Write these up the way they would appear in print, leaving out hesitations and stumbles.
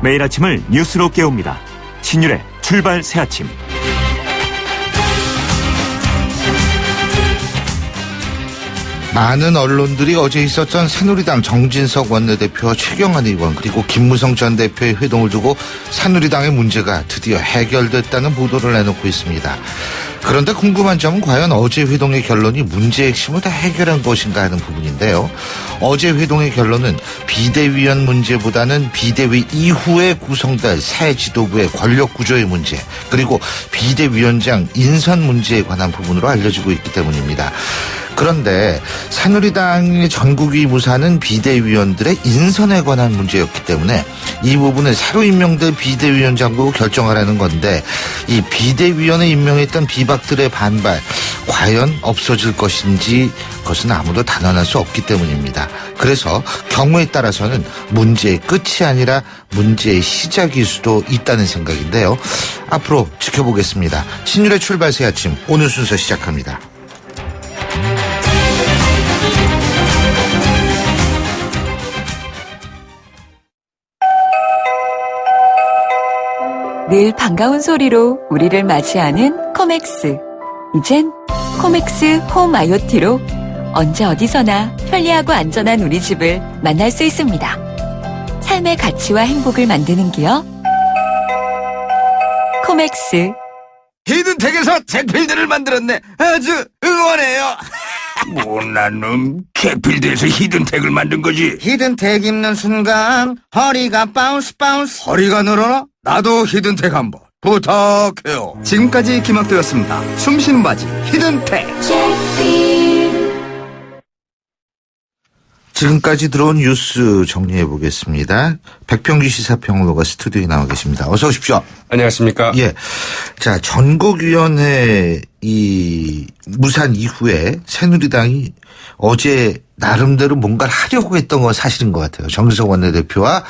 매일 아침을 뉴스로 깨웁니다. 신율의 출발 새아침. 많은 언론들이 어제 있었던 새누리당 정진석 원내대표와 최경환 의원 그리고 김무성 전 대표의 회동을 두고 새누리당의 문제가 드디어 해결됐다는 보도를 내놓고 있습니다. 그런데 궁금한 점은 과연 어제 회동의 결론이 문제의 핵심을 다 해결한 것인가 하는 부분인데요. 어제 회동의 결론은 비대위원 문제보다는 비대위 이후에 구성될 새 지도부의 권력 구조의 문제 그리고 비대위원장 인선 문제에 관한 부분으로 알려지고 있기 때문입니다. 그런데 새누리당의 전국위 무사는 비대위원들의 인선에 관한 문제였기 때문에 이 부분을 새로 임명된 비대위원장으로 결정하라는 건데 이 비대위원에 임명했던 비박들의 반발 과연 없어질 것인지 그것은 아무도 단언할 수 없기 때문입니다. 그래서 경우에 따라서는 문제의 끝이 아니라 문제의 시작일 수도 있다는 생각인데요. 앞으로 지켜보겠습니다. 신율의 출발 새 아침 오늘 순서 시작합니다. 늘 반가운 소리로 우리를 맞이하는 코맥스. 이젠 코맥스 홈 IoT로 언제 어디서나 편리하고 안전한 우리 집을 만날 수 있습니다. 삶의 가치와 행복을 만드는 기업 코맥스. 히든텍에서 제필드를 만들었네. 아주 응원해요. 못난 놈, 캐필드에서 히든텍을 만든 거지. 히든텍 입는 순간 허리가 바운스 바운스. 허리가 늘어나? 나도 히든텍 한번 부탁해요. 지금까지 기막되었습니다. 숨쉬는 바지 히든텍. 지금까지 들어온 뉴스 정리해 보겠습니다. 백평규 시사평론가가 스튜디오에 나와 계십니다. 어서 오십시오. 안녕하십니까? 예. 자, 전국위원회 이 무산 이후에 새누리당이 어제 나름대로 뭔가를 하려고 했던 건 사실인 것 같아요. 정진석 원내대표와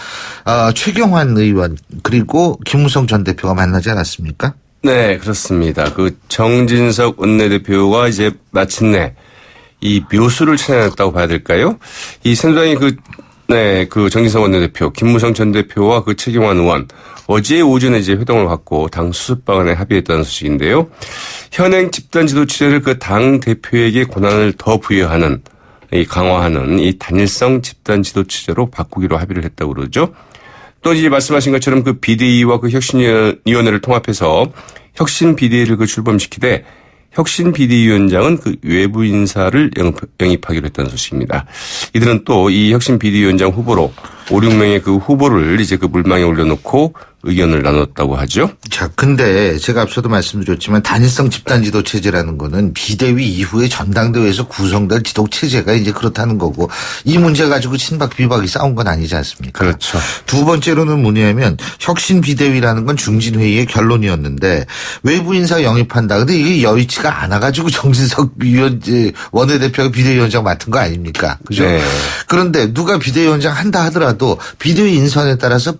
최경환 의원 그리고 김무성 전 대표가 만나지 않았습니까? 네, 그렇습니다. 그 정진석 원내대표가 이제 마침내 이 묘수를 찾아냈다고 봐야 될까요? 이 새누리당이 그 정진석 원내대표, 김무성 전 대표와 그 최경환 의원 어제 오전에 이제 회동을 갖고 당 수습 방안에 합의했다는 소식인데요. 현행 집단 지도 체제를 그 당 대표에게 권한을 더 부여하는 강화하는 이 단일성 집단 지도 체제로 바꾸기로 합의를 했다고 그러죠. 또 이제 말씀하신 것처럼 그 비대위와 그 혁신위원회를 통합해서 혁신 비대위를 그 출범시키되 혁신 비대위원장은 그 외부 인사를 영입하기로 했다는 소식입니다. 이들은 또 이 혁신 비대위원장 후보로 5, 6명의 그 후보를 이제 그 물망에 올려놓고 의견을 나눴다고 하죠. 자, 근데 제가 앞서도 말씀드렸지만 단일성 집단 지도 체제라는 거는 비대위 이후에 전당대회에서 구성될 지도 체제가 이제 그렇다는 거고 이 문제 가지고 친박 비박이 싸운 건 아니지 않습니까? 그렇죠. 두 번째로는 뭐냐면 혁신 비대위라는 건 중진회의의 결론이었는데 외부 인사 영입한다. 근데 이게 여의치가 않아가지고 정진석 원내대표가 비대위원장 맡은 거 아닙니까? 그죠? 네. 그런데 누가 비대위원장 한다 하더라도 비대위 인선에 따라서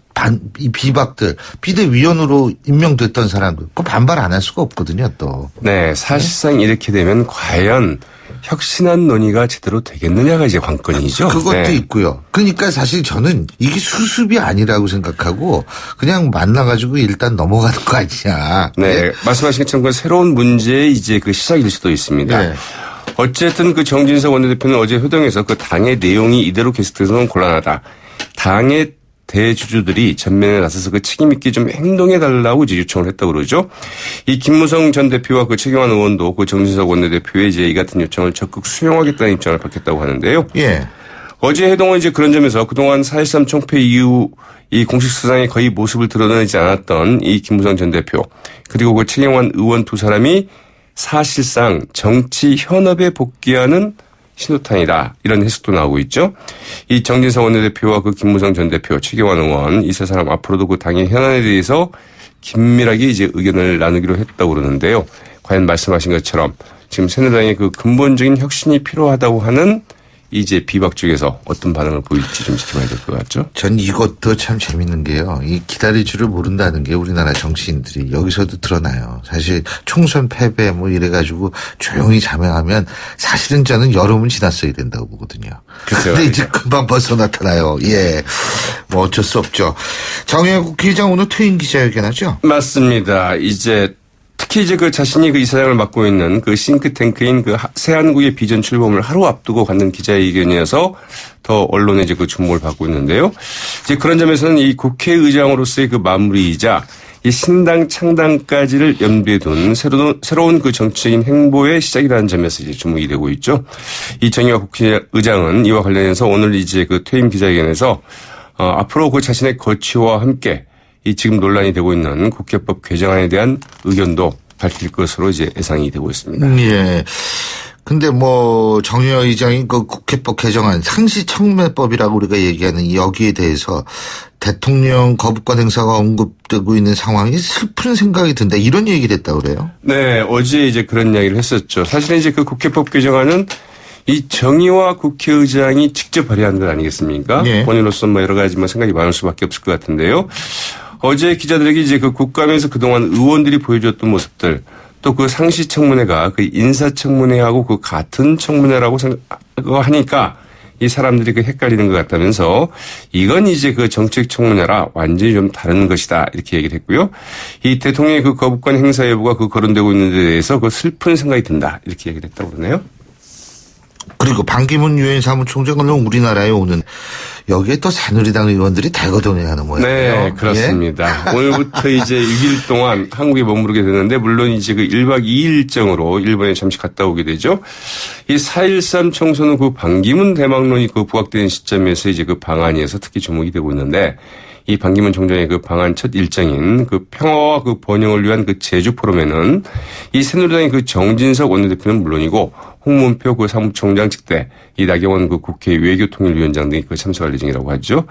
이 비박들 비대위원으로 임명됐던 사람들 그 반발 안 할 수가 없거든요 또. 네, 사실상 이렇게 되면 과연 혁신한 논의가 제대로 되겠느냐가 이제 관건이죠. 그것도 네. 있고요. 그러니까 사실 저는 이게 수습이 아니라고 생각하고 그냥 만나가지고 일단 넘어가는 거 아니냐. 네, 말씀하신 것처럼 그 새로운 문제의 이제 그 시작일 수도 있습니다. 네. 어쨌든 그 정진석 원내대표는 어제 회동에서 그 당의 내용이 이대로 계속돼서는 곤란하다. 당의 대주주들이 전면에 나서서 그 책임있게 좀 행동해달라고 이제 요청을 했다고 그러죠. 이 김무성 전 대표와 그 최경환 의원도 그 정진석 원내대표의 이제 이 같은 요청을 적극 수용하겠다는 입장을 밝혔다고 하는데요. 예. 어제 회동은 이제 그런 점에서 그동안 4.13 총패 이후 이 공식 수상에 거의 모습을 드러내지 않았던 이 김무성 전 대표 그리고 그 최경환 의원 두 사람이 사실상 정치 현업에 복귀하는 신호탄이다. 이런 해석도 나오고 있죠. 이 정진석 원내대표와 그 김무성 전 대표, 최경환 의원 이 세 사람 앞으로도 그 당의 현안에 대해서 긴밀하게 이제 의견을 나누기로 했다고 그러는데요. 과연 말씀하신 것처럼 지금 새누리당의 그 근본적인 혁신이 필요하다고 하는 이제 비박 쪽에서 어떤 반응을 보일지 좀 지켜봐야 될 것 같죠. 전 이것도 참 재밌는 게요. 이 기다릴 줄을 모른다는 게 우리나라 정치인들이 여기서도 드러나요. 사실 총선 패배 뭐 이래가지고 조용히 자명하면 사실은 저는 여름은 지났어야 된다고 보거든요. 근데 이제 금방 벌써 나타나요. 예. 뭐 어쩔 수 없죠. 정의학 국회의장 오늘 퇴임 기자회견하죠? 맞습니다. 이제 특히 이제 그 자신이 그 이사장을 맡고 있는 그 싱크탱크인 그 새한국의 비전 출범을 하루 앞두고 갖는 기자회견이어서 더 언론의 이제 그 주목을 받고 있는데요. 이제 그런 점에서는 이 국회의장으로서의 그 마무리이자 이 신당 창당까지를 염두에 둔 새로운 그 정치적인 행보의 시작이라는 점에서 이제 주목이 되고 있죠. 이 정의화 국회의장은 이와 관련해서 오늘 이제 그 퇴임 기자회견에서 앞으로 그 자신의 거취와 함께 이 지금 논란이 되고 있는 국회법 개정안에 대한 의견도 밝힐 것으로 이제 예상이 되고 있습니다. 예. 근데 뭐 정의화 의장이 그 국회법 개정안 상시청매법이라고 우리가 얘기하는 여기에 대해서 대통령 거부권 행사가 언급되고 있는 상황이 슬픈 생각이 든다 이런 얘기를 했다고 그래요? 네, 어제 이제 그런 이야기를 했었죠. 사실은 이제 그 국회법 개정안은 이 정의화 국회의장이 직접 발의한 것 아니겠습니까? 예. 본인으로서 뭐 여러 가지 뭐 생각이 많을 수밖에 없을 것 같은데요. 어제 기자들에게 이제 그 국감에서 그동안 의원들이 보여줬던 모습들 또 그 상시청문회가 그 인사청문회하고 그 같은 청문회라고 생각하니까 이 사람들이 그 헷갈리는 것 같다면서 이건 이제 그 정책 청문회라 완전히 좀 다른 것이다 이렇게 얘기를 했고요. 이 대통령의 그 거부권 행사 여부가 그 거론되고 있는 데 대해서 그 슬픈 생각이 든다 이렇게 얘기를 했다고 그러네요. 그리고 반기문 유엔 사무총장은 우리나라에 오는 여기에 또 새누리당 의원들이 대거동행하는 모양이에요. 네, 그렇습니다. 예? 오늘부터 이제 6일 동안 한국에 머무르게 되는데 물론 이제 그 1박 2일 일정으로 일본에 잠시 갔다 오게 되죠. 이 4.13 총선 후 그 반기문 대망론이 그 부각되는 시점에서 이제 그 방한에서 특히 주목이 되고 있는데 이 반기문 총장의 그 방한 첫 일정인 그 평화와 그 번영을 위한 그 제주 포럼에는 이 새누리당의 그 정진석 원내대표는 물론이고 홍문표 그 사무총장 측대 이 나경원 그 국회 외교통일위원장 등이 그 참석할 예정이라고 하죠.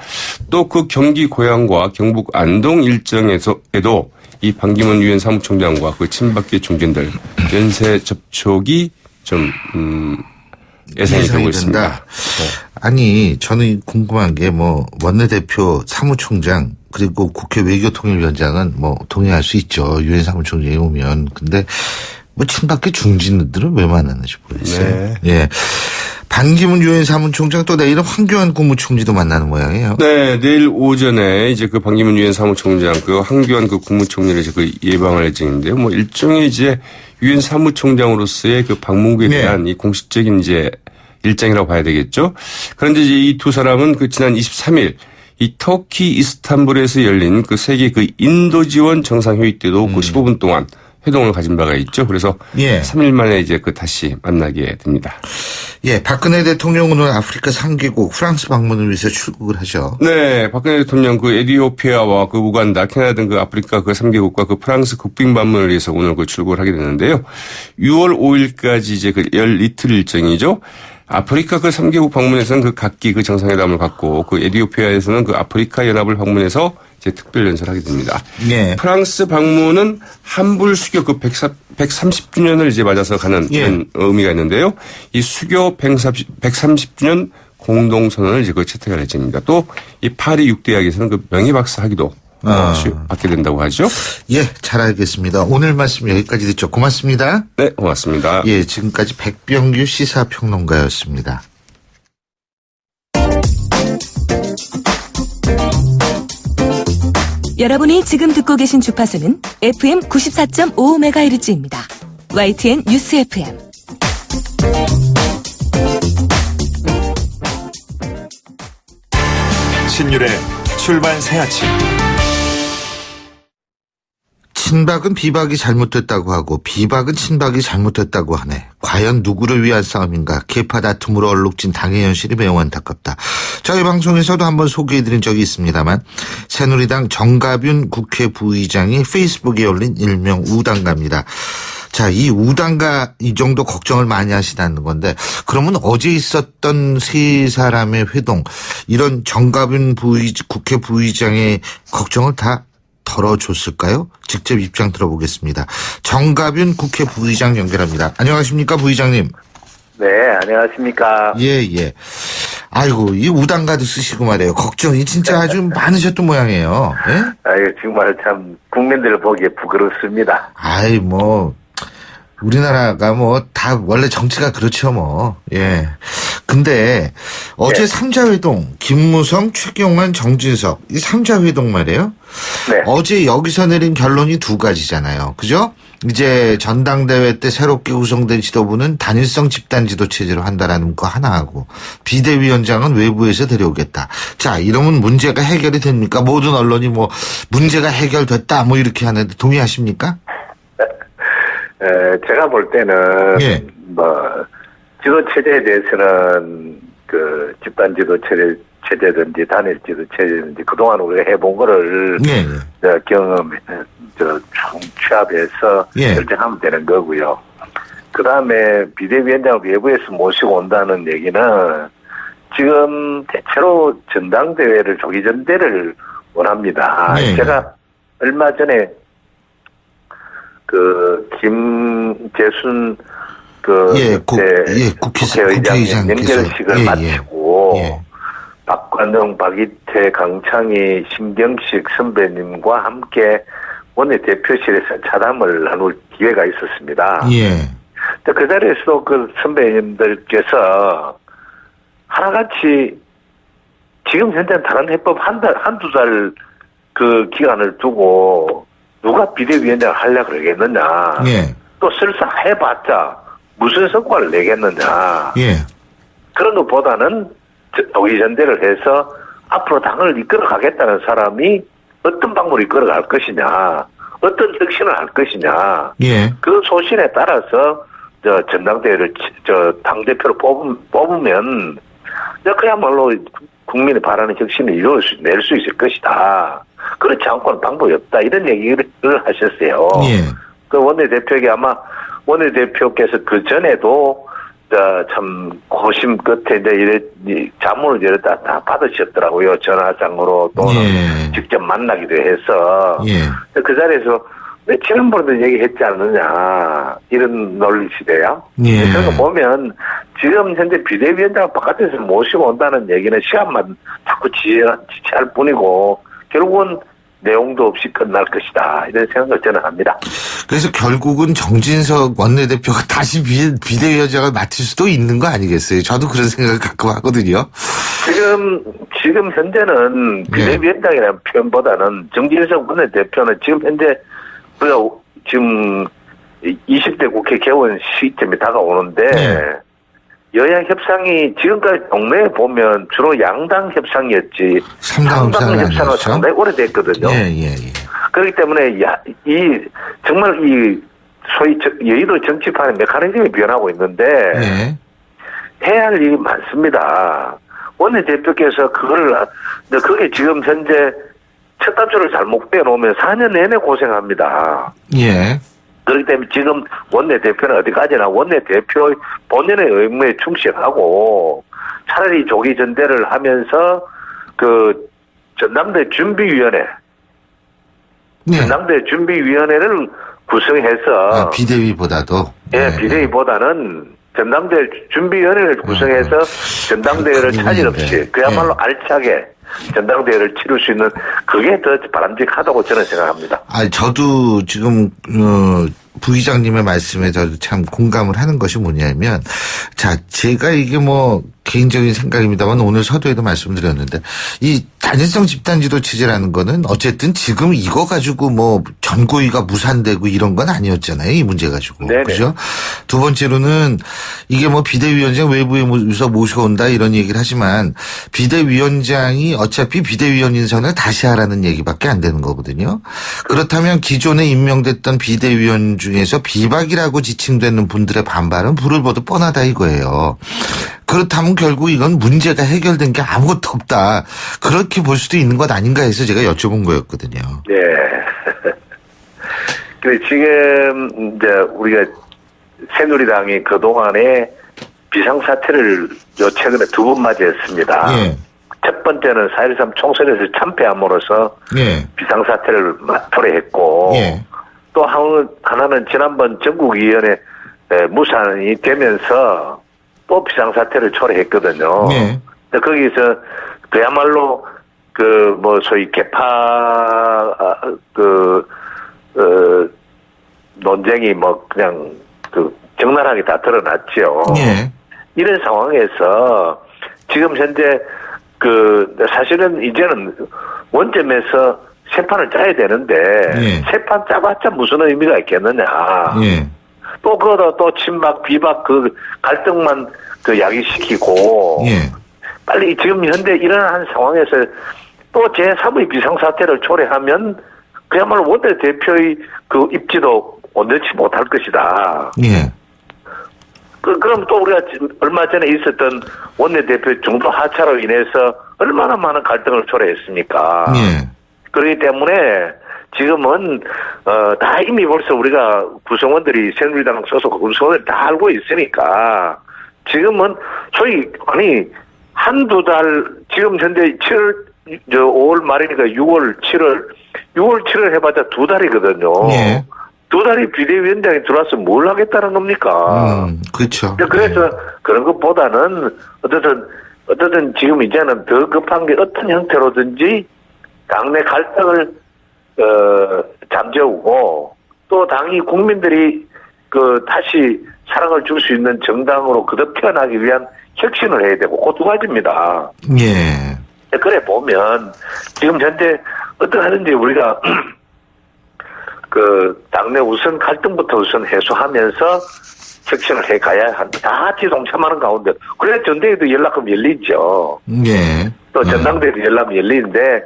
또 그 경기 고양과 경북 안동 일정에서에도 이 반기문 유엔 사무총장과 그 친박계 중진들 연쇄 접촉이 좀 예상이 되고 있습니다. 네. 아니 저는 궁금한 게 뭐 원내대표 사무총장 그리고 국회 외교통일위원장은 뭐 동의할 수 있죠. 유엔 사무총장이 오면. 근데 뭐 친박계 중진들은 왜 만나는지 모르겠어요. 네. 예. 반기문 유엔 사무총장 또 내일은 황교안 국무총리도 만나는 모양이에요. 네, 내일 오전에 이제 그 반기문 유엔 사무총장 그 황교안 그 국무총리를 이제 그 예방할 예정인데요. 뭐 일종의 이제 유엔 사무총장으로서의 그 방문국에 대한 이 공식적인 이제 일정이라고 봐야 되겠죠. 그런데 이제 이 두 사람은 그 지난 23일 이 터키 이스탄불에서 열린 그 세계 그 인도 지원 정상회의 때도 그 15분 동안 회동을 가진 바가 있죠. 그래서 3일 만에 이제 그 다시 만나게 됩니다. 예, 박근혜 대통령은 오늘 아프리카 3개국 프랑스 방문을 위해서 출국을 하죠. 네, 박근혜 대통령 그 에티오피아와 그 우간다, 캐나다 등 그 아프리카 그 3개국과 그 프랑스 국빈 방문을 위해서 오늘 그 출국을 하게 되는데요. 6월 5일까지 이제 그 이틀 일정이죠. 아프리카 그 3개국 방문에서는 그 각기 그 정상회담을 갖고 그 에티오피아에서는 그 아프리카 연합을 방문해서 이제 특별 연설을 하게 됩니다. 예. 프랑스 방문은 한불 수교 그 130주년을 이제 맞아서 가는 그런 의미가 있는데요. 이 수교 130주년 공동선언을 이제 그 채택할 예정입니다. 또 이 파리 6대학에서는 그 명예박사 학위도 받게 된다고 하죠. 예, 잘 알겠습니다. 오늘 말씀 여기까지 듣죠. 고맙습니다. 네, 고맙습니다. 예, 지금까지 백병규 시사평론가였습니다. 여러분이 지금 듣고 계신 주파수는 FM 94.5MHz입니다. YTN 뉴스 FM. 신율의 출발 새아침. 친박은 비박이 잘못됐다고 하고 비박은 친박이 잘못됐다고 하네. 과연 누구를 위한 싸움인가. 계파 다툼으로 얼룩진 당의 현실이 매우 안타깝다. 저희 방송에서도 한번 소개해드린 적이 있습니다만 새누리당 정가윤 국회 부의장이 페이스북에 올린 일명 우당가입니다. 자, 이 우당가 이 정도 걱정을 많이 하시다는 건데 그러면 어제 있었던 세 사람의 회동 이런 정가윤 국회 부의장의 걱정을 다 덜어줬을까요? 직접 입장 들어보겠습니다. 정가윤 국회 부의장 연결합니다. 안녕하십니까 부의장님. 네, 안녕하십니까. 예, 예. 아이고, 이 우당가도 쓰시고 말이에요. 걱정이 진짜 아주 많으셨던 모양이에요. 예? 아유, 정말 참, 국민들을 보기에 부끄럽습니다. 아이, 뭐, 우리나라가 뭐, 다 원래 정치가 그렇죠, 뭐. 예. 근데, 어제 삼자회동, 김무성, 최경환, 정진석, 이 삼자회동 말이에요. 네. 어제 여기서 내린 결론이 두 가지잖아요. 그죠? 이제 전당대회 때 새롭게 구성된 지도부는 단일성 집단 지도 체제로 한다라는 거 하나 하고, 비대위원장은 외부에서 데려오겠다. 자, 이러면 문제가 해결이 됩니까? 모든 언론이 뭐, 문제가 해결됐다, 뭐 이렇게 하는데 동의하십니까? 제가 볼 때는, 예. 지도 체제에 대해서는, 집단 지도 체제든지 단일 지도 체제든지 그동안 우리가 해본 거를, 예, 예. 취합해서 예. 결정하면 되는 거고요. 그 다음에 비대위원장을 외부에서 모시고 온다는 얘기는 지금 대체로 전당대회를 조기 전대를 원합니다. 네. 제가 얼마 전에 김재순 국회의장 연결식을 마치고 박관영, 박이태, 강창희, 심경식 선배님과 함께 원내대표실에서 차담을 나눌 기회가 있었습니다. 예. 그 자리에서도 그 선배님들께서 하나같이 지금 현재 다른 해법 한두 달 그 기간을 두고 누가 비대위원장을 하려고 그러겠느냐. 예. 또 설사 해봤자 무슨 성과를 내겠느냐. 예. 그런 것보다는 도의전대를 해서 앞으로 당을 이끌어가겠다는 사람이 어떤 방법으로 이끌어갈 것이냐, 어떤 혁신을 할 것이냐, 예. 그 소신에 따라서 전당대회를 당대표로 뽑으면 그야말로 국민의 바라는 혁신을 낼 수 있을 것이다. 그렇지 않고는 방법이 없다. 이런 얘기를 하셨어요. 예. 그 원내대표에게 아마 원내대표께서 그 전에도 참 고심 끝에 이제 자문을 다 받으셨더라고요. 전화상으로 또는 예. 직접 만나기도 해서 예. 그 자리에서 왜 지난번에도 얘기했지 않느냐 이런 논리시대요. 예. 그런 거 보면 지금 현재 비대위원장 바깥에서 모시고 온다는 얘기는 시간만 자꾸 지체할 뿐이고 결국은 내용도 없이 끝날 것이다. 이런 생각을 저는 합니다. 그래서 결국은 정진석 원내대표가 다시 비대위원장을 맡을 수도 있는 거 아니겠어요? 저도 그런 생각을 가끔 하거든요. 지금 현재는 비대위원장이라는 표현보다는 정진석 원내대표는 지금 현재 우리가 지금 20대 국회 개원 시점이 다가오는데 여야 협상이 지금까지 동네에 보면 주로 양당 협상이었지. 3당 협상은 상당히 오래됐거든요. 예. 그렇기 때문에 정말 소위 여의도 정치판의 메커니즘이 변하고 있는데 해야 할 일이 많습니다. 원내대표께서 그게 지금 현재 첫 단추를 잘못 빼놓으면 4년 내내 고생합니다. 예. 그렇기 때문에 지금 원내대표는 어디까지나 원내대표의 본연의 의무에 충실하고 차라리 조기 전대를 하면서 전당대 준비위원회, 전당대 준비위원회를 구성해서 비대위보다도 비대위보다는 전당대 준비위원회를 구성해서 전당대회를 차질 없이 그야말로 알차게 전당대회를 치를 수 있는 그게 더 바람직하다고 저는 생각합니다. 저도 지금 부의장님의 말씀에 저도 참 공감을 하는 것이 뭐냐면, 자, 제가 이게 뭐 개인적인 생각입니다만 오늘 서두에도 말씀드렸는데 이 단일성 집단지도 체제라는 거는 어쨌든 지금 이거 가지고 뭐 전고의가 무산되고 이런 건 아니었잖아요. 이 문제 가지고. 네네. 그죠? 두 번째로는 이게 뭐 비대위원장 외부에서 모시고 온다 이런 얘기를 하지만 비대위원장이 어차피 비대위원 인선을 다시 하라는 얘기밖에 안 되는 거거든요. 그렇다면 기존에 임명됐던 비대위원 중에서 비박이라고 지칭되는 분들의 반발은 불을 보듯 뻔하다 이거예요. 그렇다면 결국 이건 문제가 해결된 게 아무것도 없다. 그렇게 볼 수도 있는 것 아닌가 해서 제가 여쭤본 거였거든요. 네. 근데 지금 이제 우리가 새누리당이 그동안에 비상사태를 최근에 두 번 맞이했습니다. 예. 첫 번째는 4.13 총선에서 참패함으로써 비상사태를 토래했고 또 하나는 지난번 전국위원회 무산이 되면서 또 비상사태를 초래했거든요. 예. 근데 거기서 그야말로 그 뭐 소위 개파 논쟁이 뭐 그냥 그 적나라하게 다 드러났죠. 예. 이런 상황에서 지금 현재 그 사실은 이제는 원점에서 새 판을 짜야 되는데 예. 새 판 짜봤자 무슨 의미가 있겠느냐. 예. 또 그러다 또 친박 비박 그 갈등만 그 야기시키고 예. 빨리 지금 현재 일어난 상황에서 또 제3의 비상사태를 초래하면 그야말로 원내대표의 그 입지도 온전치 못할 것이다. 예. 그럼 또 우리가 얼마 전에 있었던 원내대표 중도 하차로 인해서 얼마나 많은 갈등을 초래했습니까? 예. 그렇기 때문에 지금은 다 이미 벌써 우리가 구성원들이 새누리당 소속 구성원들이 다 알고 있으니까 지금은 소위 아니 한두 달 지금 현재 5월 말이니까 6월 7월 해봤자 2달이거든요. 예. 2달이 비대위원장이 들어와서 뭘 하겠다는 겁니까? 그렇죠. 그래서 그런 것보다는 어쨌든 지금 이제는 더 급한 게 어떤 형태로든지 당내 갈등을 잠재우고 또 당이 국민들이 그 다시 사랑을 줄 수 있는 정당으로 거듭 태어나기 위한 혁신을 해야 되고 그 두 가지입니다. 예. 그래 보면 지금 현재 어떻게 하든지 우리가 그 당내 우선 갈등부터 우선 해소하면서 혁신을 해가야 한다. 다 같이 동참하는 가운데 그래야 전대회도 연락하면 열리죠. 예. 또 전당대회도 연락하면 열리는데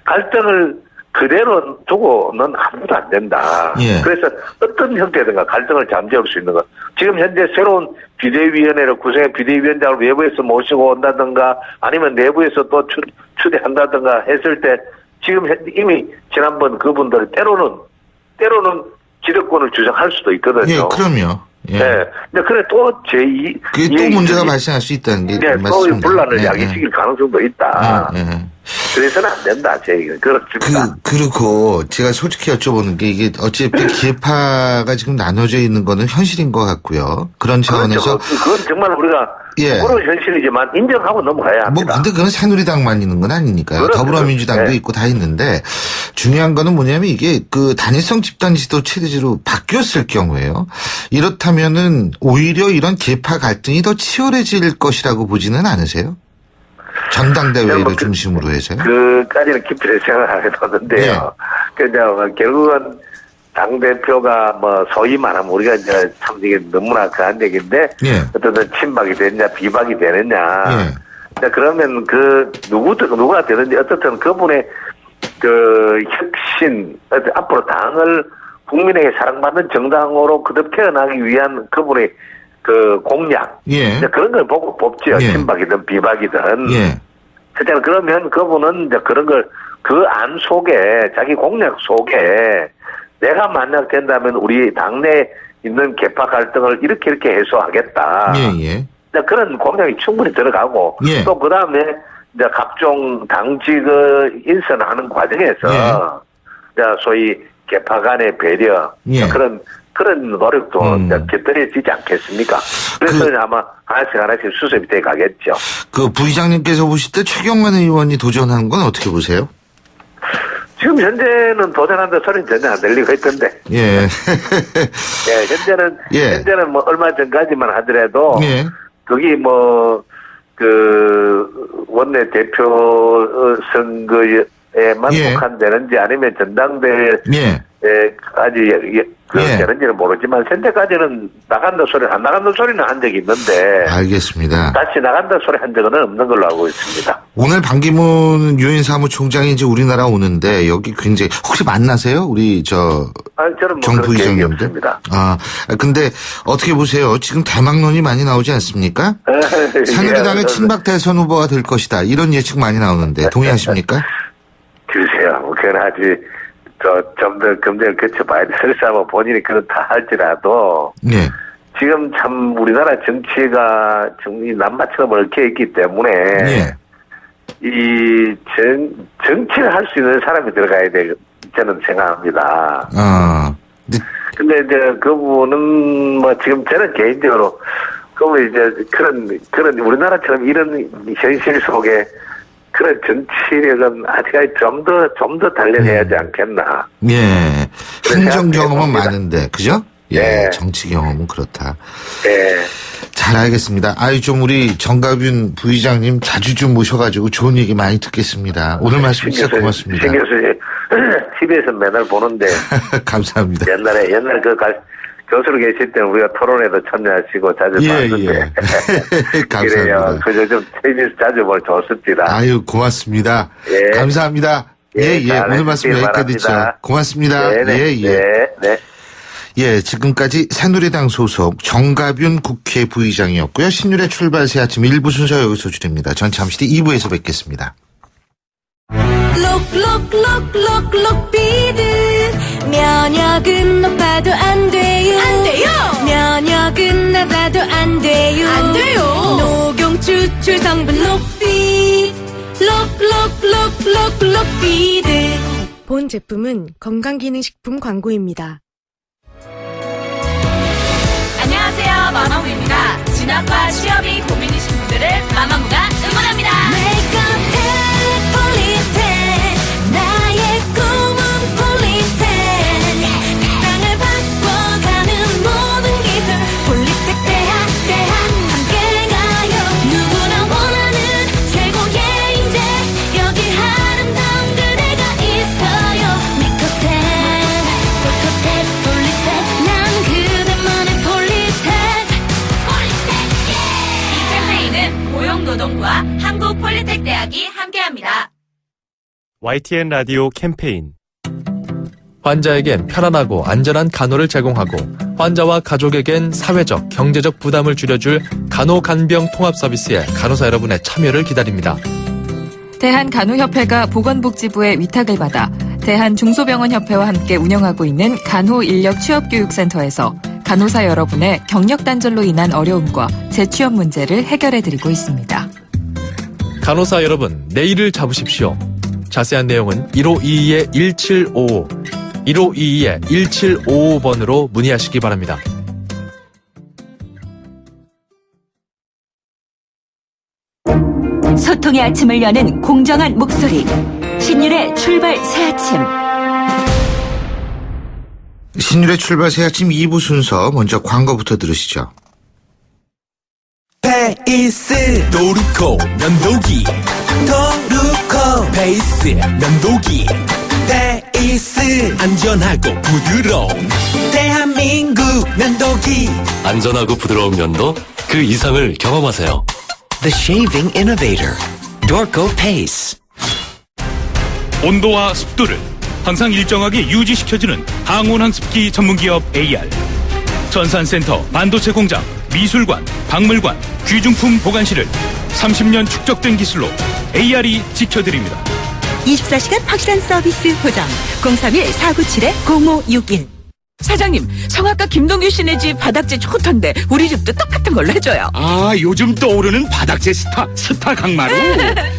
갈등을 그대로 두고는 아무도 안 된다. 예. 그래서 어떤 형태든가 갈등을 잠재울 수 있는 것. 지금 현재 새로운 비대위원회를 구성해 비대위원장을 외부에서 모시고 온다든가 아니면 내부에서 또 추대한다든가 했을 때 지금 이미 지난번 그분들 때로는 지도권을 주장할 수도 있거든요. 예, 그럼요. 예. 네. 근데 그래 또 제2 그게 또 문제가 발생할 수 있다는 게 네, 맞습니다. 또 분란을 예, 야기시킬 가능성도 있다. 예, 예. 그래서는 안 된다, 제 얘기는. 그렇습니다. 그리고 제가 솔직히 여쭤보는 게 이게 어쨌든 계파가 지금 나눠져 있는 거는 현실인 것 같고요. 그런 차원에서. 그렇죠. 그건 정말 우리가 예. 그런 현실이지만 인정하고 넘어가야 뭐, 합니다. 근데 그건 새누리당만 있는 건 아니니까요. 그렇죠. 더불어민주당도 네. 있고 다 있는데 중요한 거는 뭐냐면 이게 그 단일성 집단 지도 체제로 바뀌었을 경우에요. 이렇다면은 오히려 이런 계파 갈등이 더 치열해질 것이라고 보지는 않으세요? 전당대회를 중심으로 해서요. 그까지는 깊이 생각을 안 해봤는데요. 결국은 당대표가 뭐 소위 말하면 우리가 이제 참 이게 너무나 그한 얘기인데 예. 어떤 친박이 되느냐 비박이 되느냐. 예. 그러면 그 누가 되든지 어떻든 그분의 그 혁신 앞으로 당을 국민에게 사랑받는 정당으로 거듭 태어나기 위한 그분의 그 공약. 예. 그런 걸 보고 뽑죠. 예. 친박이든 비박이든. 예. 그러면 그분은 이제 그런 걸 그 안 속에 자기 공약 속에 내가 만약 된다면 우리 당내에 있는 계파 갈등을 이렇게 해소하겠다. 예. 그런 공약이 충분히 들어가고 예. 또 그다음에 이제 각종 당직을 인선하는 과정에서 이제 소위 계파 간의 배려 예. 그런 노력도 이제 곁들여지지 않겠습니까? 그래서 아마 하나씩 수습이 돼 가겠죠. 그 부의장님께서 보실 때 최경환 의원이 도전한 건 어떻게 보세요? 지금 현재는 도전한다 소리는 전혀 안 들리고 있던데. 예. 현재는 뭐 얼마 전까지만 하더라도 예. 거기 뭐 그 원내 대표 선거에만 예. 국한되는지 아니면 전당대회까지 되는지는 모르지만 현재까지는 나간다 소리는 안 나간다 소리는 한 적이 있는데 알겠습니다. 다시 나간다 소리 한 적은 없는 걸로 알고 있습니다. 오늘 반기문 유엔 사무총장이 이제 우리나라 오는데 여기 굉장히 혹시 만나세요? 우리 저는 뭐 정 그런 계획이 부의장님들? 없습니다. 근데 어떻게 보세요? 지금 대망론이 많이 나오지 않습니까? 새누리당의 친박 대선 후보가 될 것이다. 이런 예측 많이 나오는데 동의하십니까? 글쎄요. 뭐 그건 아직 좀 더 검증을 거쳐봐야 돼. 설사 뭐 본인이 그렇다 할지라도 네. 지금 참 우리나라 정치가 남마처럼 얽혀 있기 때문에 네. 이 정치를 할 수 있는 사람이 들어가야 돼. 저는 생각합니다. 근데 이제 그분은 뭐 지금 저는 개인적으로 그러면 이제 그런 우리나라처럼 이런 현실 속에 그런 정치력은 아직까지 좀 더 단련해야 하지 않겠나. 예. 행정 경험은 생각해봅니다. 많은데, 그죠? 예. 네. 정치 경험은 그렇다. 예. 잘 알겠습니다. 좀 우리 정가균 부의장님 자주 좀 모셔가지고 좋은 얘기 많이 듣겠습니다. 오늘 말씀 진짜 고맙습니다. 신 교수님, TV에서 맨날 보는데, 감사합니다. 옛날에 교수로 계실 때는 우리가 토론회도 참여하시고 자주 봤는데. 그래요. 감사합니다. 그저 좀 TV에서 자주 보면 좋습니다. 아유, 고맙습니다. 예. 감사합니다. 예. 잘 오늘 말씀 해주시기 여기까지 듣죠. 바랍니다. 고맙습니다. 네. 네. 예, 지금까지 새누리당 소속 정가균 국회 부의장이었고요. 신율의 출발 새 아침 1부 순서 여기서 줄입니다. 전 잠시 뒤 2부에서 뵙겠습니다. 록록록록록 비드 면역은 높아도 안 돼요. 면역은 낮아도 안 돼요. 녹용 추출 성분 록비 록록록록록 비드. 본 제품은 건강기능식품 광고입니다. 안녕하세요, 마마무입니다. 진학과 취업이 고민이신 분들을 마마무가 응원합니다. 내가 폴리텐 나의 꿈은 폴리텐 세상을 바꿔가는 모든 기술 폴리텍 대학 함께 가요. 누구나 원하는 최고의 인재 여기 아름다운 그대가 있어요. 미코텐 폴리텍 난 그대만의 폴리텍. 이 캠페인은 고용노동부와 한국폴리텍대학이 함께합니다. YTN 라디오 캠페인 환자에겐 편안하고 안전한 간호를 제공하고 환자와 가족에겐 사회적, 경제적 부담을 줄여줄 간호간병 통합 서비스에 간호사 여러분의 참여를 기다립니다. 대한간호협회가 보건복지부의 위탁을 받아 대한중소병원협회와 함께 운영하고 있는 간호인력취업교육센터에서 간호사 여러분의 경력 단절로 인한 어려움과 재취업 문제를 해결해드리고 있습니다. 간호사 여러분, 내일을 잡으십시오. 자세한 내용은 1522-1755, 1522-1755번으로 문의하시기 바랍니다. 소통의 아침을 여는 공정한 목소리. 신율의 출발 새 아침. 신율의 출발 새 아침 2부 순서 먼저 광고부터 들으시죠. 베이스 도르코 면도기 도르코 베이스 면도기 베이스 안전하고 부드러운 대한민국 면도기 안전하고 부드러운 면도 그 이상을 경험하세요. The Shaving Innovator Dorco Pace. 온도와 습도를 항상 일정하게 유지시켜주는 항온항습기 전문기업 AR. 전산센터, 반도체 공장, 미술관, 박물관, 귀중품 보관실을 30년 축적된 기술로 AR이 지켜드립니다. 24시간 확실한 서비스 보장 031-497-0561. 사장님, 성악가 김동규 씨네 집 바닥재 좋던데 우리 집도 똑같은 걸로 해줘요. 요즘 떠오르는 바닥재 스타 강마루.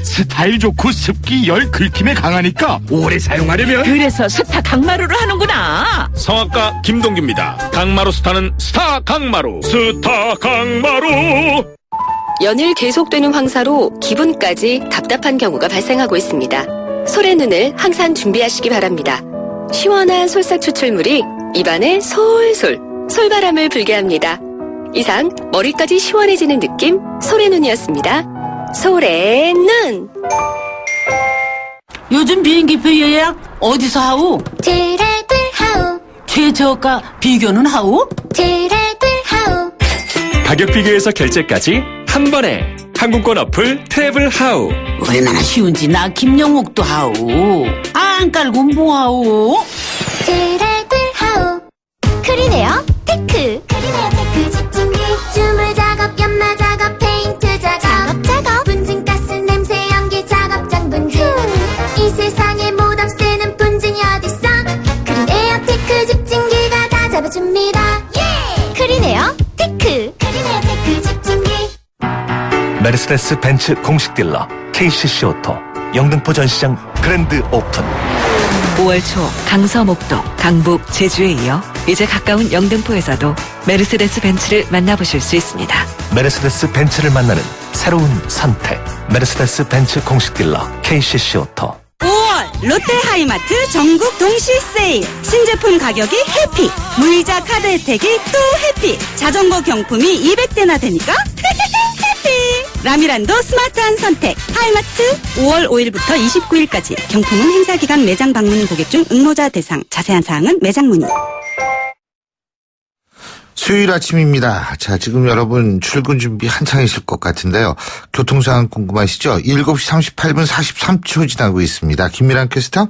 스타일 좋고 습기 열 긁힘에 강하니까 오래 사용하려면 그래서 스타 강마루를 하는구나. 성악가 김동규입니다. 강마루 스타는 스타 강마루. 스타 강마루. 연일 계속되는 황사로 기분까지 답답한 경우가 발생하고 있습니다. 솔의 눈을 항상 준비하시기 바랍니다. 시원한 솔싹 추출물이 입안에 솔솔 솔바람을 불게 합니다. 이상 머리까지 시원해지는 느낌 솔의 눈이었습니다. 솔의 눈. 요즘 비행기표 예약 어디서 하오? 트래블하우. 최저가 비교는 하오? 트래블하우. 가격 비교에서 결제까지 한 번에 항공권 어플 트래블하우. 얼마나 쉬운지 나 김영옥도 하오. 안 깔고 뭐하오? 트래블하우. 크리네어 테크. 크리네어 테크 집중기 주물 작업 연마 작업 페인트 작업 분진가스 냄새 연기 작업장 분진. 이 세상에 못 없애는 분진이 어딨어. 크리네어 테크 집중기가 다 잡아줍니다. 예. 크리네어 테크. 크리네어 테크 집중기. 메르세데스 벤츠 공식 딜러 KCC 오토 영등포 전시장 그랜드 오픈. 5월 초 강서 목동, 강북, 제주에 이어 이제 가까운 영등포에서도 메르세데스 벤츠를 만나보실 수 있습니다. 메르세데스 벤츠를 만나는 새로운 선택. 메르세데스 벤츠 공식 딜러 KCC 오토. 5월 롯데하이마트 전국 동시 세일. 신제품 가격이 해피. 무이자 카드 혜택이 또 해피. 자전거 경품이 200대나 되니까 해피. 라미란도 스마트한 선택. 하이마트 5월 5일부터 29일까지. 경품은 행사기간 매장 방문 고객 중 응모자 대상. 자세한 사항은 매장 문의. 수요일 아침입니다. 자, 지금 여러분 출근 준비 한창이실 것 같은데요. 교통 상황 궁금하시죠? 7시 38분 43초 지나고 있습니다. 김미란 캐스터?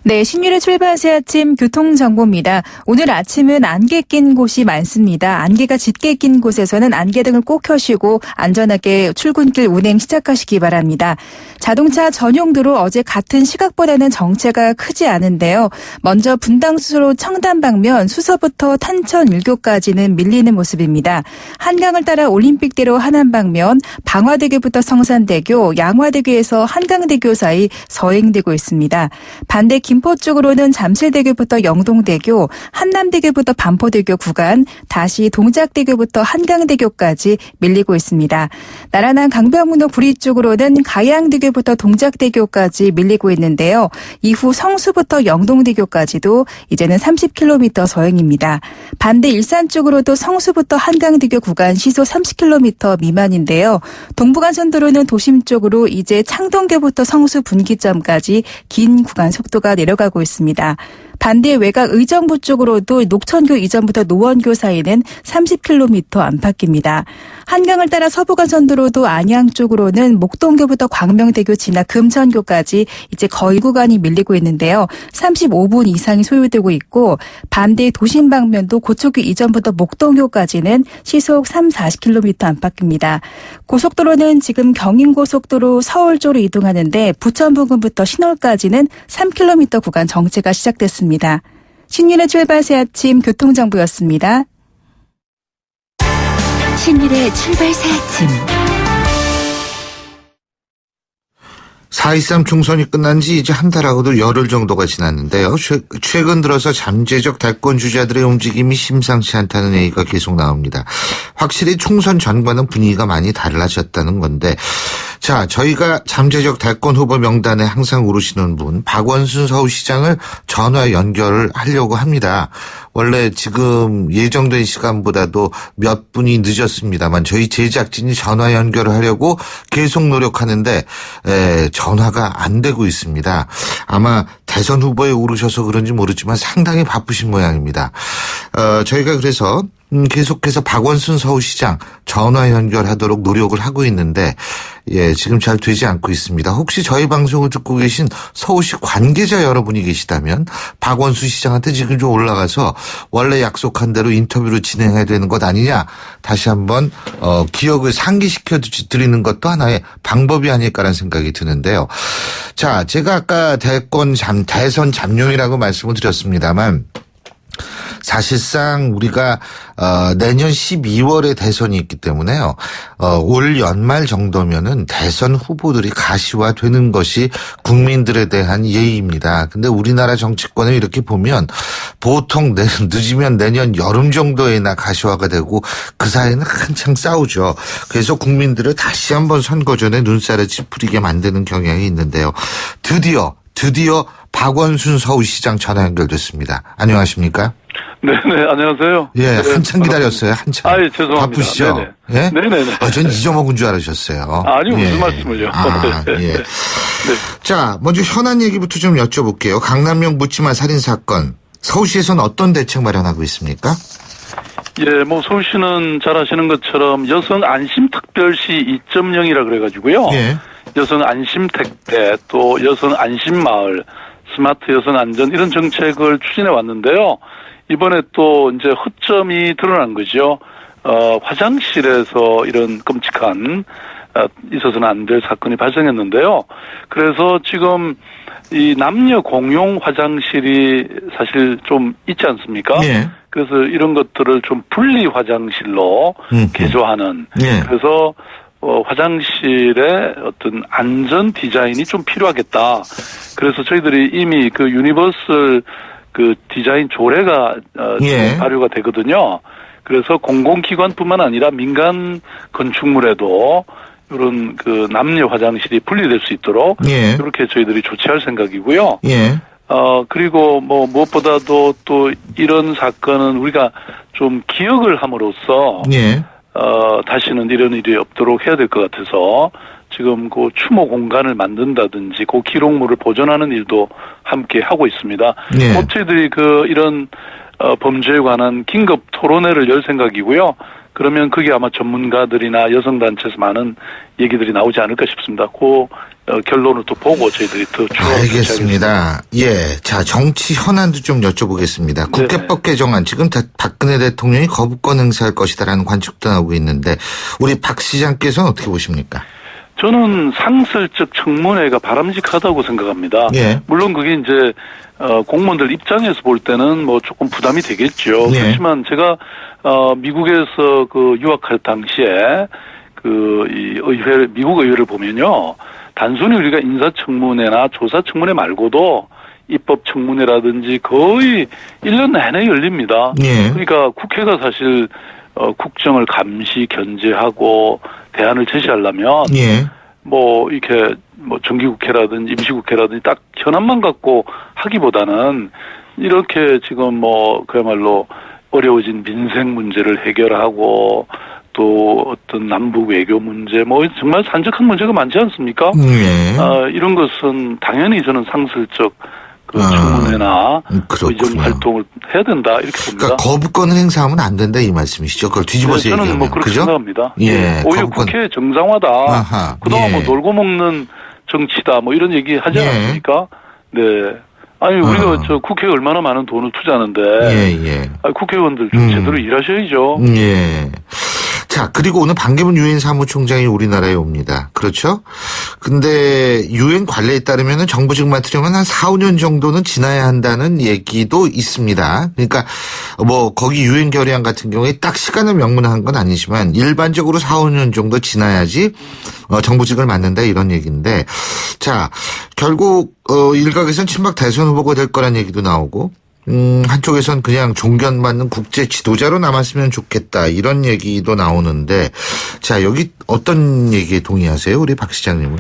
네, 신율의 출발 새 아침 교통정보입니다. 오늘 아침은 안개 낀 곳이 많습니다. 안개가 짙게 낀 곳에서는 안개등을 꼭 켜시고 안전하게 출근길 운행 시작하시기 바랍니다. 자동차 전용도로 어제 같은 시각보다는 정체가 크지 않은데요. 먼저 분당수로 청담 방면 수서부터 탄천 1교까지는 밀리는 모습입니다. 한강을 따라 올림픽대로 하남 방면 방화대교부터 성산대교, 양화대교에서 한강대교 사이 서행되고 있습니다. 반대 김포 쪽으로는 잠실대교부터 영동대교, 한남대교부터 반포대교 구간, 다시 동작대교부터 한강대교까지 밀리고 있습니다. 나란한 강변북로 구리 쪽으로는 가양대교부터 동작대교까지 밀리고 있는데요. 이후 성수부터 영동대교까지도 이제는 30km 서행입니다. 반대 일산 쪽으로도 성수부터 한강대교 구간 시속 30km 미만인데요. 동부간선도로는 도심 쪽으로 이제 창동교부터 성수 분기점까지 긴 구간 속도가 내려가고 있습니다. 반대 외곽 의정부 쪽으로도 녹천교 이전부터 노원교 사이는 30km 안팎입니다. 한강을 따라 서부간선도로도 안양 쪽으로는 목동교부터 광명대교 지나 금천교까지 이제 거의 구간이 밀리고 있는데요. 35분 이상이 소요되고 있고 반대 도심 방면도 고척교 이전부터 목동교까지는 시속 30-40km 안팎입니다. 고속도로는 지금 경인고속도로 서울 쪽으로 이동하는데 부천 부근부터 신월까지는 3km 구간 정체가 시작됐습니다. 신율의 출발 새 아침 교통정보였습니다. 신율의 출발 새 아침. 4.23 총선이 끝난 지 이제 한 달하고도 열흘 정도가 지났는데요. 최근 들어서 잠재적 대권 주자들의 움직임이 심상치 않다는 얘기가 계속 나옵니다. 확실히 총선 전과는 분위기가 많이 달라졌다는 건데, 자, 저희가 잠재적 대권 후보 명단에 항상 오르시는 분, 박원순 서울시장을 전화 연결을 하려고 합니다. 원래 지금 예정된 시간보다도 몇 분이 늦었습니다만 저희 제작진이 전화 연결을 하려고 계속 노력하는데 전화가 안 되고 있습니다. 아마 대선 후보에 오르셔서 그런지 모르지만 상당히 바쁘신 모양입니다. 저희가 그래서 계속해서 박원순 서울시장 전화 연결하도록 노력을 하고 있는데 지금 잘 되지 않고 있습니다. 혹시 저희 방송을 듣고 계신 서울시 관계자 여러분이 계시다면 박원순 시장한테 지금 좀 올라가서 원래 약속한 대로 인터뷰를 진행해야 되는 것 아니냐, 다시 한번 기억을 상기시켜 드리는 것도 하나의 방법이 아닐까라는 생각이 드는데요. 자, 제가 아까 대선 잠룡이라고 말씀을 드렸습니다만 사실상 우리가 내년 12월에 대선이 있기 때문에요. 올 연말 정도면은 대선 후보들이 가시화되는 것이 국민들에 대한 예의입니다. 근데 우리나라 정치권을 이렇게 보면 보통 늦으면 내년 여름 정도에나 가시화가 되고 그 사이에는 한창 싸우죠. 그래서 국민들을 다시 한번 선거 전에 눈살을 찌푸리게 만드는 경향이 있는데요. 드디어 박원순 서울시장 전화 연결됐습니다. 안녕하십니까? 네네, 안녕하세요. 예, 한참 기다렸어요, 한참. 예, 죄송합니다. 바쁘시죠? 네네. 예? 네네네. 전 잊어먹은 줄 알으셨어요. 아니요, 예. 무슨 말씀을요. 예. 네. 자, 먼저 현안 얘기부터 좀 여쭤볼게요. 강남역 묻지마 살인사건. 서울시에서는 어떤 대책 마련하고 있습니까? 예, 서울시는 잘 아시는 것처럼 여성 안심 특별시 2.0이라 그래가지고요. 예. 여성 안심 택배, 또 여성 안심 마을, 스마트 여성 안전 이런 정책을 추진해 왔는데요. 이번에 또 이제 허점이 드러난 거죠. 화장실에서 이런 끔찍한 있어서는 안 될 사건이 발생했는데요. 그래서 지금 이 남녀 공용 화장실이 사실 좀 있지 않습니까? 예. 그래서 이런 것들을 좀 분리 화장실로 개조하는. 예. 그래서 화장실의 어떤 안전 디자인이 좀 필요하겠다. 그래서 저희들이 이미 그 유니버설 그 디자인 조례가 예. 지금 발효가 되거든요. 그래서 공공기관뿐만 아니라 민간 건축물에도 이런 그 남녀 화장실이 분리될 수 있도록 예. 이렇게 저희들이 조치할 생각이고요. 예. 그리고 뭐 무엇보다도 또 이런 사건은 우리가 좀 기억을 함으로써 예. 다시는 이런 일이 없도록 해야 될 것 같아서 지금 그 추모 공간을 만든다든지 그 기록물을 보존하는 일도 함께 하고 있습니다. 예. 곧 저희들이 그 이런 범죄에 관한 긴급 토론회를 열 생각이고요. 그러면 그게 아마 전문가들이나 여성단체에서 많은 얘기들이 나오지 않을까 싶습니다. 그 결론을 또 보고 저희들이 더 알겠습니다. 예. 자, 정치 현안도 좀 여쭤보겠습니다. 국회법 개정안 지금 박근혜 대통령이 거부권 행사할 것이다라는 관측도 나오고 있는데 우리 박 시장께서는 어떻게 보십니까? 저는 상설적 청문회가 바람직하다고 생각합니다. 예. 물론 그게 이제 공무원들 입장에서 볼 때는 뭐 조금 부담이 되겠죠. 예. 그렇지만 제가 미국에서 그 유학할 당시에 이 미국 의회를 보면요. 단순히 우리가 인사청문회나 조사청문회 말고도 입법청문회라든지 거의 1년 내내 열립니다. 예. 그러니까 국회가 사실 국정을 감시 견제하고 대안을 제시하려면 예. 뭐 이렇게 뭐 정기국회라든지 임시국회라든지 딱 현안만 갖고 하기보다는 이렇게 지금 뭐 그야말로 어려워진 민생 문제를 해결하고 또 어떤 남북 외교 문제 뭐 정말 산적한 문제가 많지 않습니까? 이런 것은 당연히 저는 상설적 그 청문회나 의정 활동을 해야 된다 이렇게 봅니다. 그러니까 거부권 행사하면 안 된다 이 말씀이시죠? 그걸 뒤집어서 저는 얘기하면 뭐 그렇게 그죠? 생각합니다. 예, 오히려 거부권. 국회 정상화다. 아하, 그동안 예. 뭐 놀고 먹는 정치다 뭐 이런 얘기 하지 않았습니까? 네. 아니 우리가 저 국회에 얼마나 많은 돈을 투자하는데 예. 국회의원들 좀 제대로 일하셔야죠. 예. 자, 그리고 오늘 반기문 유엔 사무총장이 우리나라에 옵니다. 그렇죠? 근데 유엔 관례에 따르면 정부직 맡으려면 한 4, 5년 정도는 지나야 한다는 얘기도 있습니다. 그러니까 뭐 거기 유엔 결의안 같은 경우에 딱 시간을 명문한 건 아니지만 일반적으로 4, 5년 정도 지나야지 정부직을 맡는다 이런 얘기인데 자, 결국 일각에선 친박 대선 후보가 될 거란 얘기도 나오고 한쪽에선 그냥 존경받는 국제 지도자로 남았으면 좋겠다 이런 얘기도 나오는데 자 여기 어떤 얘기에 동의하세요 우리 박 시장님은?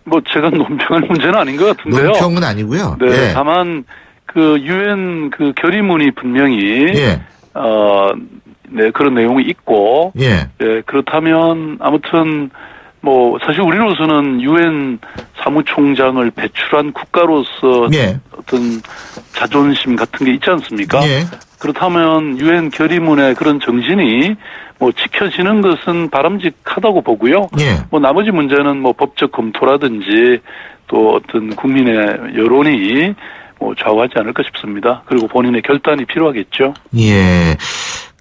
뭐 제가 논평할 문제는 아닌 것 같은데요. 논평은 아니고요. 네, 예. 다만 그 유엔 그 결의문이 분명히 예. 네 그런 내용이 있고 예. 네, 그렇다면 아무튼 뭐 사실 우리로서는 유엔 사무총장을 배출한 국가로서 예. 어떤 자존심 같은 게 있지 않습니까? 예. 그렇다면 유엔 결의문의 그런 정신이 뭐 지켜지는 것은 바람직하다고 보고요. 예. 뭐 나머지 문제는 뭐 법적 검토라든지 또 어떤 국민의 여론이 뭐 좌우하지 않을까 싶습니다. 그리고 본인의 결단이 필요하겠죠. 예.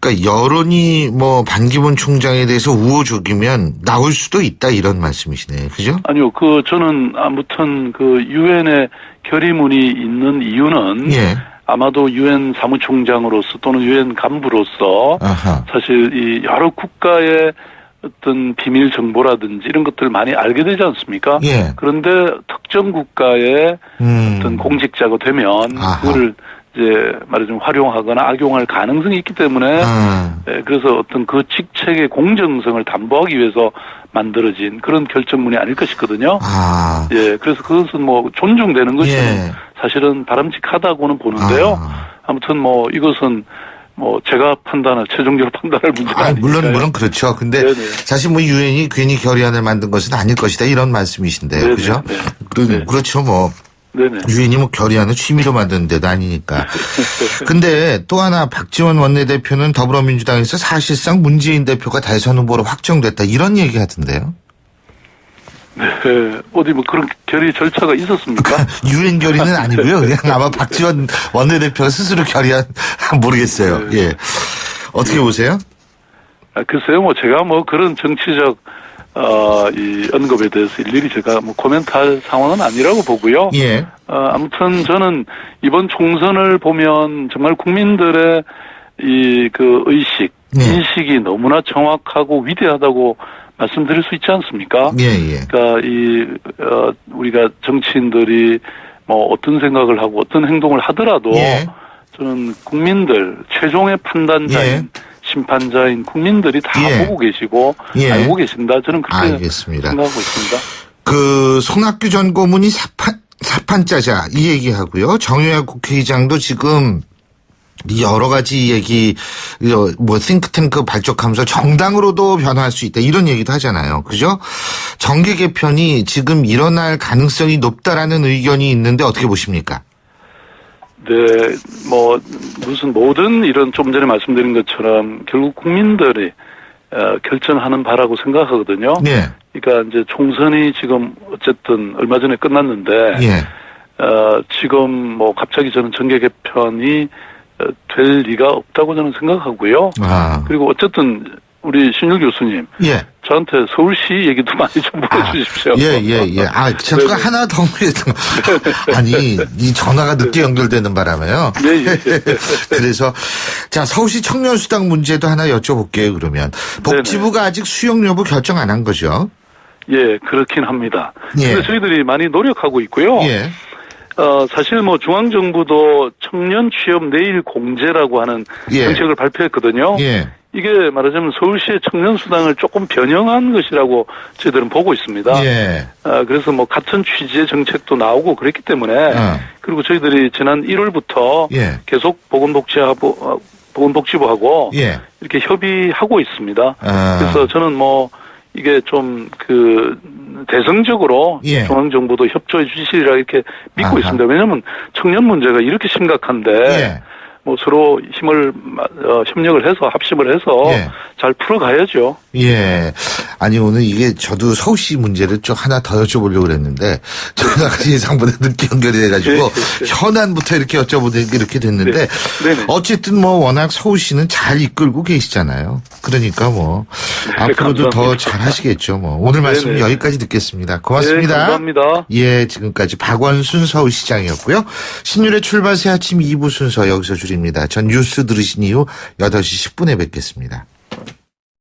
그러니까 여론이 뭐 반기문 총장에 대해서 우호적이면 나올 수도 있다 이런 말씀이시네요. 그죠? 아니요. 저는 아무튼 유엔의 결의문이 있는 이유는 예. 아마도 유엔 사무총장으로서 또는 유엔 간부로서 아하. 사실 이 여러 국가의 어떤 비밀 정보라든지 이런 것들을 많이 알게 되지 않습니까? 예. 그런데 특정 국가의 어떤 공직자가 되면 그거를 이제 말하자면 활용하거나 악용할 가능성이 있기 때문에 그래서 어떤 그 직책의 공정성을 담보하기 위해서 만들어진 그런 결정문이 아닐까 싶거든요. 예, 그래서 그것은 뭐 존중되는 것이 사실은 바람직하다고는 보는데요. 아무튼 뭐 이것은 뭐 제가 최종적으로 판단할 문제가 아니니까요. 물론 그렇죠. 근데 네네. 사실 뭐 유엔이 괜히 결의안을 만든 것은 아닐 것이다 이런 말씀이신데요. 네네. 그죠? 네. 그렇죠. 뭐 네네. 유엔이 뭐 결의안을 취미로 만드는 데도 아니니까. 근데 또 하나 박지원 원내대표는 더불어민주당에서 사실상 문재인 대표가 대선 후보로 확정됐다 이런 얘기 하던데요. 네, 어디 뭐 그런 결의 절차가 있었습니까? 유엔 결의는 아니고요. 그냥 아마 박지원 원내대표가 스스로 결의한 모르겠어요. 네. 예. 어떻게 보세요? 글쎄요, 뭐 제가 뭐 그런 정치적 이 언급에 대해서 일일이 제가 뭐 코멘트할 상황은 아니라고 보고요. 예. 아무튼 저는 이번 총선을 보면 정말 국민들의 이 의식, 인식이 너무나 정확하고 위대하다고 말씀드릴 수 있지 않습니까? 예. 그러니까 우리가 정치인들이 뭐 어떤 생각을 하고 어떤 행동을 하더라도 저는 국민들 최종의 판단자인 심판자인 국민들이 다 보고 계시고 알고 계신다. 저는 그렇게 알겠습니다. 생각하고 있습니다. 그 손학규 전 고문이 사판짜자 이 얘기하고요. 정유야 국회의장도 지금 여러 가지 얘기 뭐 싱크탱크 발족하면서 정당으로도 변화할 수 있다 이런 얘기도 하잖아요. 그죠? 정계 개편이 지금 일어날 가능성이 높다라는 의견이 있는데 어떻게 보십니까? 네, 뭐 무슨 모든 이런 좀 전에 말씀드린 것처럼 결국 국민들이 결정하는 바라고 생각하거든요. 네. 그러니까 이제 총선이 지금 어쨌든 얼마 전에 끝났는데 지금 뭐 갑자기 저는 정계 개편이 될 리가 없다고 저는 생각하고요. 그리고 어쨌든 우리 신율 교수님, 저한테 서울시 얘기도 많이 좀 보내주십시오. 잠깐 하나 더 아니 이 전화가 늦게 연결되는 바람에요. 그래서 자 서울시 청년수당 문제도 하나 여쭤볼게요. 그러면 복지부가 아직 수용 여부 결정 안 한 거죠? 예, 그렇긴 합니다. 그래서 저희들이 많이 노력하고 있고요. 사실 뭐 중앙정부도 청년 취업 내일 공제라고 하는 정책을 발표했거든요. 이게 말하자면 서울시의 청년수당을 조금 변형한 것이라고 저희들은 보고 있습니다. 그래서 뭐 같은 취지의 정책도 나오고 그랬기 때문에 그리고 저희들이 지난 1월부터 계속 보건복지부하고 이렇게 협의하고 있습니다. 그래서 저는 뭐 이게 좀 대성적으로 중앙정부도 협조해 주시리라 이렇게 믿고 있습니다. 왜냐하면 청년 문제가 이렇게 심각한데 뭐 서로 협력을 해서 합심을 해서 잘 풀어가야죠. 아니 오늘 이게 저도 서울시 문제를 좀 하나 더 여쭤보려고 그랬는데 전화가 예상보다 늦게 연결이 돼가지고 현안부터 이렇게 여쭤보는 이렇게 됐는데 어쨌든 뭐 워낙 서울시는 잘 이끌고 계시잖아요. 그러니까 뭐 앞으로도 더 잘하시겠죠. 뭐 오늘 말씀 여기까지 듣겠습니다. 고맙습니다. 감사합니다. 지금까지 박원순 서울시장이었고요. 신율의 출발 새 아침 2부 순서 여기서 줄입니다. 전 뉴스 들으신 이후 8시 10분에 뵙겠습니다.